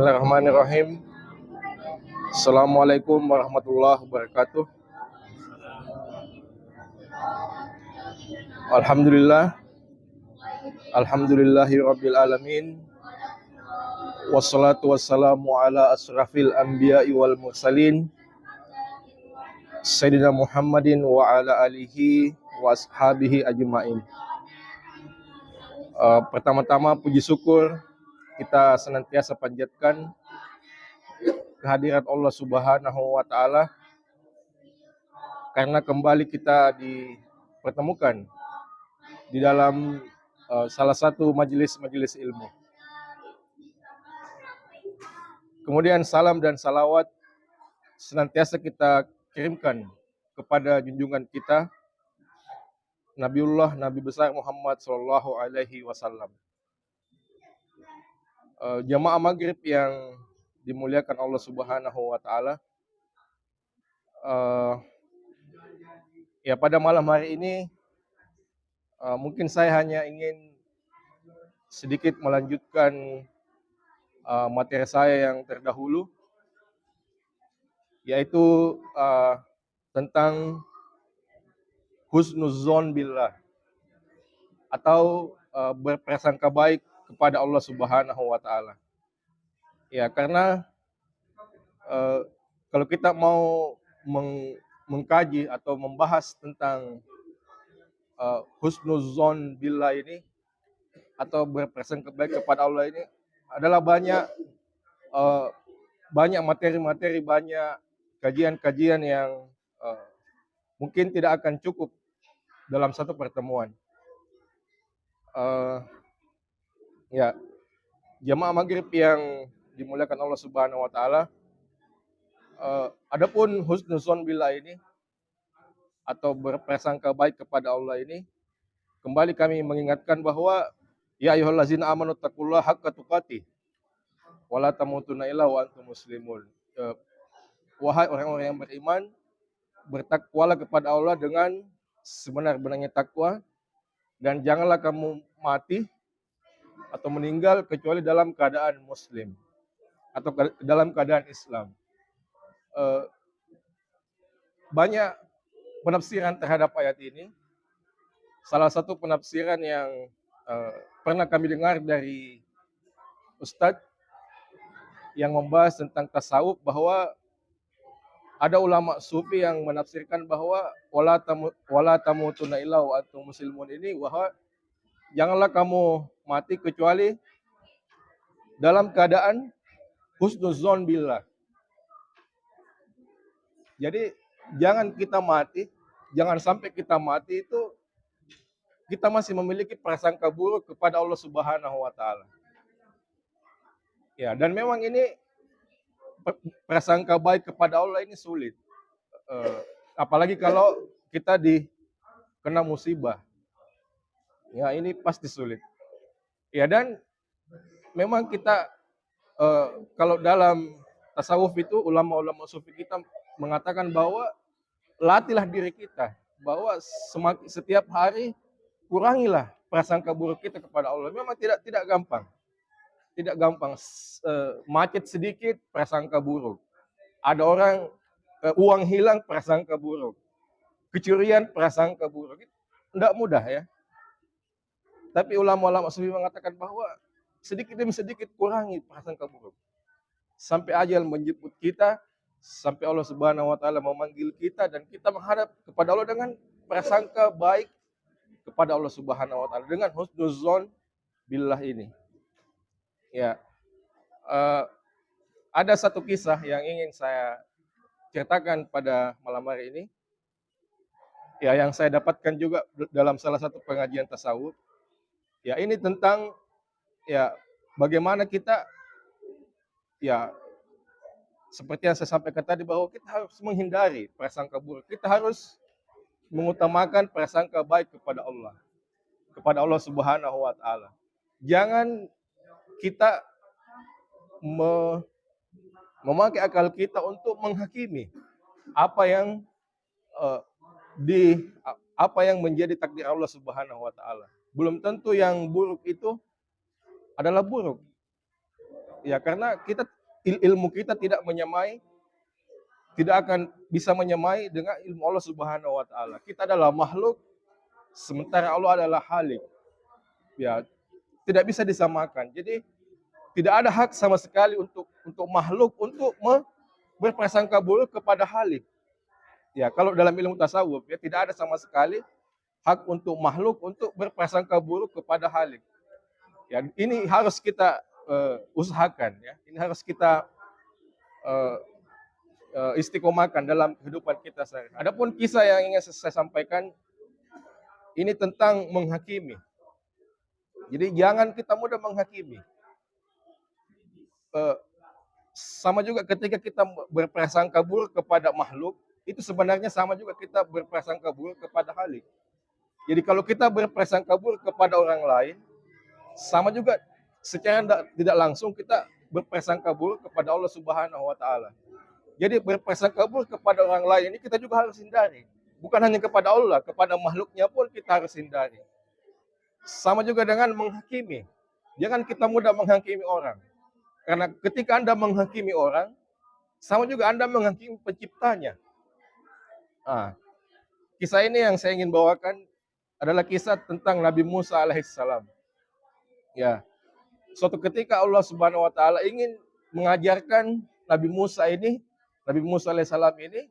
Bismillahirrahmanirrahim. Assalamualaikum warahmatullahi wabarakatuh. Alhamdulillah, alhamdulillahi rabbil alamin. Wassalatu wassalamu ala asrafil anbiya'i wal mursalin, Sayyidina Muhammadin wa ala alihi wa ashabihi ajma'in. Pertama-tama puji syukur kita senantiasa panjatkan kehadirat Allah Subhanahu wa taala karena kembali kita dipertemukan di dalam salah satu majelis ilmu. Kemudian salam dan salawat senantiasa kita kirimkan kepada junjungan kita Nabiullah Nabi besar Muhammad sallallahu alaihi wasallam. Jamaah maghrib yang dimuliakan Allah Subhanahu wa taala. Ya, pada malam hari ini mungkin saya hanya ingin sedikit melanjutkan materi saya yang terdahulu, yaitu tentang husnuzon billah atau berprasangka baik kepada Allah Subhanahu wa taala. Ya, karena kalau kita mau mengkaji atau membahas tentang husnuzon billah ini atau berprasangka baik kepada Allah ini adalah banyak materi-materi, banyak kajian-kajian yang mungkin tidak akan cukup dalam satu pertemuan. Ya, jamaah maghrib yang dimuliakan Allah Subhanahu wa taala, adapun husnuzon billah ini atau berprasangka baik kepada Allah ini, kembali kami mengingatkan bahwa ya ayyuhallazina amanu taqullaha haqqa tuqatih wa la tamutunna illa wa antum muslimun. Wahai orang-orang yang beriman, bertakwalah kepada Allah dengan sebenar-benarnya takwa, dan janganlah kamu mati atau meninggal kecuali dalam keadaan muslim atau dalam keadaan Islam. Banyak penafsiran terhadap ayat ini. Salah satu penafsiran yang pernah kami dengar dari Ustadz yang membahas tentang tasawuf, bahwa ada ulama sufi yang menafsirkan bahwa wala tamutunna illa wa antum muslimun ini, bahwa janganlah kamu mati kecuali dalam keadaan husnuzon billah. Jadi jangan sampai kita mati itu kita masih memiliki prasangka buruk kepada Allah Subhanahu wa taala. Ya, dan memang ini prasangka baik kepada Allah ini sulit. Apalagi kalau kita kena musibah. Ya, ini pasti sulit. Ya, dan memang kita kalau dalam tasawuf itu ulama-ulama sufi kita mengatakan bahwa latihlah diri kita, bahwa setiap hari kurangilah prasangka buruk kita kepada Allah. Memang tidak gampang. Tidak gampang. Macet sedikit prasangka buruk. Ada orang uang hilang prasangka buruk. Kecurian prasangka buruk. Tidak mudah ya. Tapi ulama-ulama sufi mengatakan bahwa sedikit demi sedikit kurangi prasangka buruk. Sampai ajal menjemput kita, sampai Allah Subhanahu wa taala memanggil kita dan kita menghadap kepada Allah dengan prasangka baik kepada Allah Subhanahu wa taala, dengan husnuzon billah ini. Ya. Ada satu kisah yang ingin saya ceritakan pada malam hari ini. Ya, yang saya dapatkan juga dalam salah satu pengajian tasawuf. Ya, ini tentang ya bagaimana kita, ya seperti yang saya sampaikan tadi, bahwa kita harus menghindari prasangka buruk. Kita harus mengutamakan prasangka baik kepada Allah Subhanahu wa taala. Jangan kita memakai akal kita untuk menghakimi apa yang menjadi takdir Allah Subhanahu wa taala. Belum tentu yang buruk itu adalah buruk. Ya, karena ilmu kita tidak menyamai, tidak akan bisa menyamai dengan ilmu Allah Subhanahu wa taala. Kita adalah makhluk sementara Allah adalah Khalik. Ya, tidak bisa disamakan. Jadi tidak ada hak sama sekali untuk makhluk untuk berprasangka buruk kepada Khalik. Ya, kalau dalam ilmu tasawuf ya tidak ada sama sekali hak untuk makhluk untuk berprasangka buruk kepada Khalik. Ya, ini harus kita usahakan ya. Ini harus kita istiqomahkan dalam kehidupan kita sehari. Adapun kisah yang ingin saya sampaikan ini tentang menghakimi. Jadi jangan kita mudah menghakimi. Sama juga ketika kita berprasangka buruk kepada makhluk, itu sebenarnya sama juga kita berprasangka buruk kepada Khalik. Jadi kalau kita berprasangka buruk kepada orang lain, sama juga secara tidak langsung kita berprasangka buruk kepada Allah Subhanahu wa taala. Jadi berprasangka buruk kepada orang lain ini kita juga harus hindari. Bukan hanya kepada Allah, kepada makhluknya pun kita harus hindari. Sama juga dengan menghakimi. Jangan kita mudah menghakimi orang. Karena ketika Anda menghakimi orang, sama juga Anda menghakimi penciptanya. Nah, kisah ini yang saya ingin bawakan adalah kisah tentang Nabi Musa alaihissalam. Ya, suatu ketika Allah Subhanahu wa taala ingin mengajarkan Nabi Musa alaihissalam ini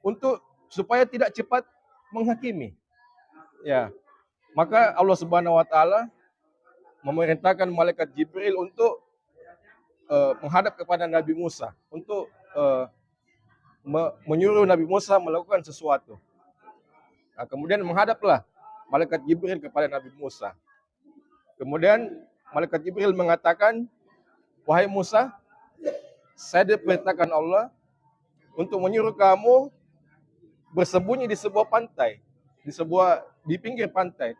untuk supaya tidak cepat menghakimi. Ya. Maka Allah Subhanahu wa taala memerintahkan malaikat Jibril untuk menghadap kepada Nabi Musa untuk menyuruh Nabi Musa melakukan sesuatu. Nah, kemudian menghadaplah malaikat Jibril kepada Nabi Musa. Kemudian malaikat Jibril mengatakan, "Wahai Musa, saya diperintahkan Allah untuk menyuruh kamu bersembunyi di sebuah pantai, di pinggir pantai.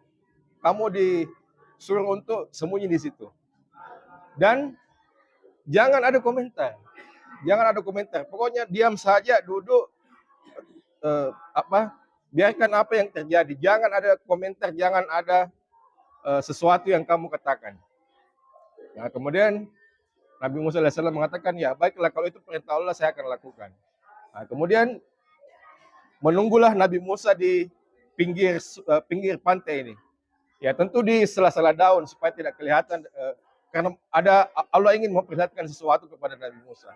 Kamu disuruh untuk sembunyi di situ. Dan jangan ada komentar. Jangan ada komentar. Pokoknya diam saja, duduk biarkan apa yang terjadi. Jangan ada komentar, jangan ada sesuatu yang kamu katakan." Nah, kemudian Nabi Musa AS mengatakan, "Ya, baiklah kalau itu perintah Allah saya akan lakukan." Nah, kemudian menunggulah Nabi Musa di pinggir pantai ini. Ya, tentu di sela-sela daun supaya tidak kelihatan karena Allah ingin memperlihatkan sesuatu kepada Nabi Musa.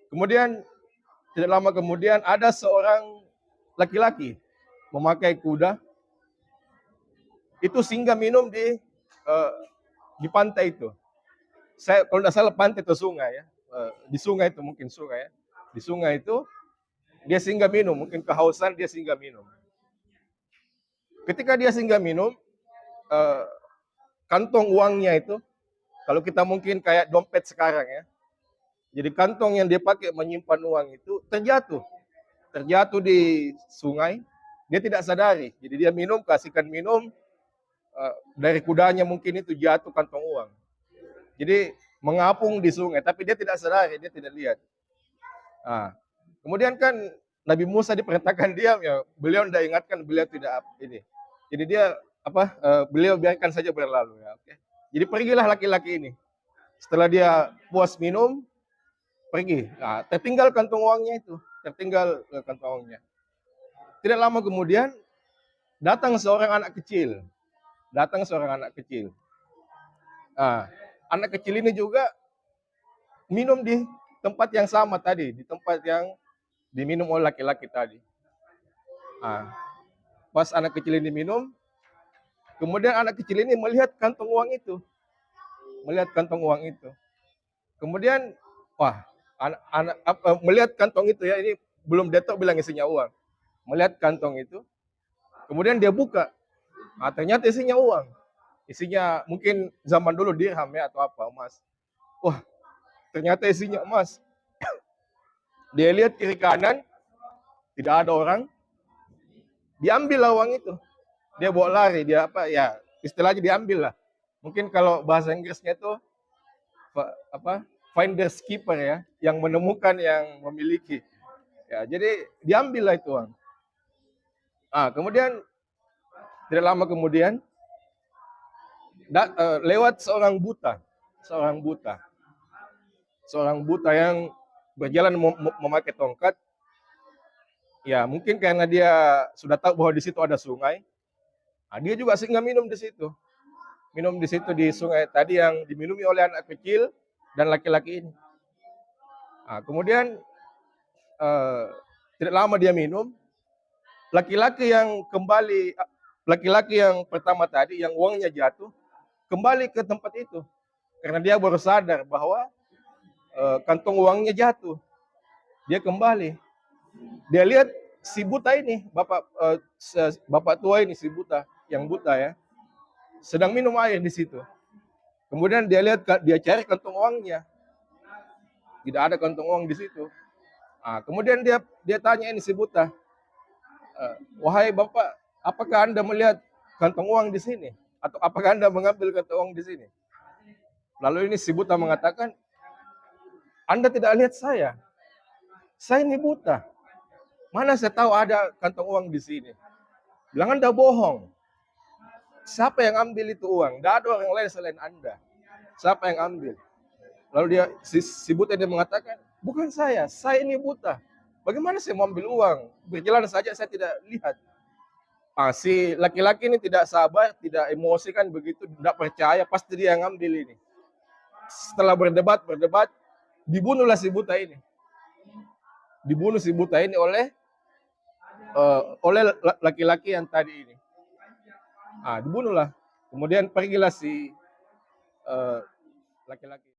Kemudian tidak lama kemudian ada seorang laki-laki memakai kuda itu singgah minum di pantai itu. Saya kalau tidak salah pantai atau sungai ya. Di sungai itu mungkin sungai ya. Di sungai itu dia singgah minum, mungkin kehausan dia singgah minum. Ketika dia singgah minum, kantong uangnya itu, kalau kita mungkin kayak dompet sekarang ya. Jadi kantong yang dia pakai menyimpan uang itu terjatuh di sungai. Dia tidak sadari. Jadi dia minum, kasihkan minum, dari kudanya mungkin itu jatuh kantong uang. Jadi mengapung di sungai, tapi dia tidak sadari, dia tidak lihat. Nah, kemudian kan Nabi Musa diperintahkan diam ya, beliau tidak ingatkan, beliau tidak ini. Jadi dia beliau biarkan saja berlalu ya. Oke. Jadi pergilah laki-laki ini. Setelah dia puas minum, pergi. Nah, tertinggal kantong uangnya itu, tertinggal kantong uangnya. Tidak lama kemudian datang seorang anak kecil. Nah, anak kecil ini juga minum di tempat yang sama tadi, di tempat yang diminum oleh laki-laki tadi. Nah, pas anak kecil ini minum, kemudian anak kecil ini melihat kantong uang itu. Kemudian, wah, melihat kantong itu ya, ini belum detok bilang isinya uang. Melihat kantong itu, kemudian dia buka. Nah, ternyata isinya uang. Isinya mungkin zaman dulu dirham ya atau apa, emas. Wah, ternyata isinya emas. Dia lihat kiri kanan, tidak ada orang. Diambil uang itu. Dia bawa lari, istilahnya diambil lah. Mungkin kalau bahasa Inggrisnya itu finders keeper ya, yang menemukan yang memiliki. Ya, jadi diambil lah itu uang. Kemudian tidak lama kemudian lewat seorang buta. seorang buta. Seorang buta yang berjalan memakai tongkat. Ya, mungkin karena dia sudah tahu bahwa di situ ada sungai. Nah, dia juga singgah minum di situ. Minum di situ di sungai tadi yang diminumi oleh anak kecil dan laki-laki ini. Nah, kemudian tidak lama dia minum, laki-laki yang pertama tadi yang uangnya jatuh kembali ke tempat itu karena dia baru sadar bahwa kantong uangnya jatuh. Dia kembali, dia lihat si buta ini, bapak tua ini, si buta yang buta ya, sedang minum air di situ. Kemudian dia lihat, dia cari kantong uangnya, tidak ada kantong uang di situ. Nah, kemudian dia tanya ini si buta, wahai bapak, apakah Anda melihat kantong uang di sini? Atau apakah Anda mengambil kantong uang di sini? Lalu ini si buta mengatakan, Anda tidak lihat saya ini buta. Mana saya tahu ada kantong uang di sini? Bilang Anda bohong. Siapa yang ambil itu uang? Tidak ada orang lain selain Anda. Siapa yang ambil? Lalu si buta dia mengatakan, bukan saya ini buta. Bagaimana saya mau ambil uang? Berjalan saja saya tidak lihat. Si laki-laki ini tidak sabar, tidak emosi kan begitu, tidak percaya, pasti dia yang ambil ini. Setelah berdebat, dibunuhlah si buta ini. Dibunuh si buta ini oleh laki-laki yang tadi ini. Dibunuhlah. Kemudian pergilah si laki-laki.